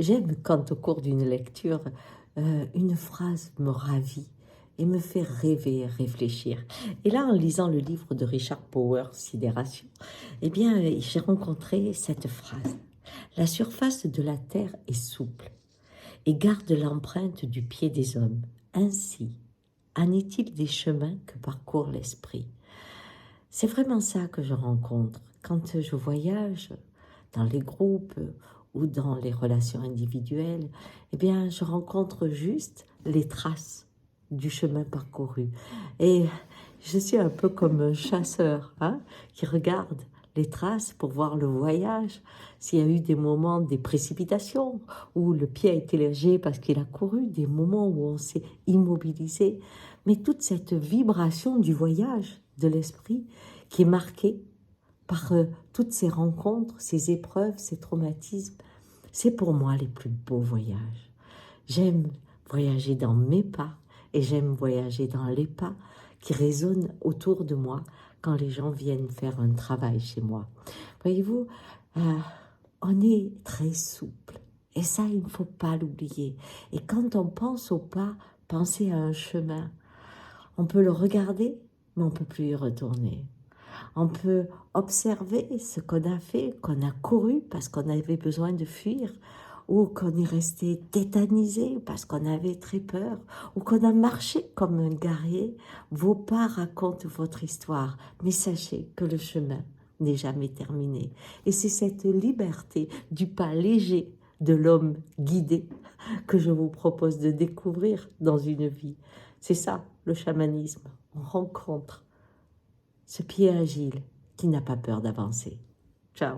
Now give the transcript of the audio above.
J'aime quand au cours d'une lecture, une phrase me ravit et me fait rêver, réfléchir. Et là, en lisant le livre de Richard Powers, Sidération, eh bien, j'ai rencontré cette phrase. La surface de la terre est souple et garde l'empreinte du pied des hommes. Ainsi, en est-il des chemins que parcourt l'esprit. C'est vraiment ça que je rencontre quand je voyage dans les groupes ou dans les relations individuelles. Eh bien, je rencontre juste les traces du chemin parcouru. Et je suis un peu comme un chasseur qui regarde les traces pour voir le voyage, s'il y a eu des moments, des précipitations, où le pied a été léger parce qu'il a couru, des moments où on s'est immobilisé, mais toute cette vibration du voyage de l'esprit qui est marquée par toutes ces rencontres, ces épreuves, ces traumatismes, c'est pour moi les plus beaux voyages. J'aime voyager dans mes pas et j'aime voyager dans les pas qui résonnent autour de moi quand les gens viennent faire un travail chez moi. Voyez-vous, on est très souple et ça, il ne faut pas l'oublier. Et quand on pense au pas, pensez à un chemin. On peut le regarder, mais on ne peut plus y retourner. On peut observer ce qu'on a fait, qu'on a couru parce qu'on avait besoin de fuir, ou qu'on est resté tétanisé parce qu'on avait très peur, ou qu'on a marché comme un guerrier. Vos pas racontent votre histoire, mais sachez que le chemin n'est jamais terminé. Et c'est cette liberté du pas léger de l'homme guidé que je vous propose de découvrir dans une vie. C'est ça, le chamanisme. On rencontre ce pied agile qui n'a pas peur d'avancer. Ciao.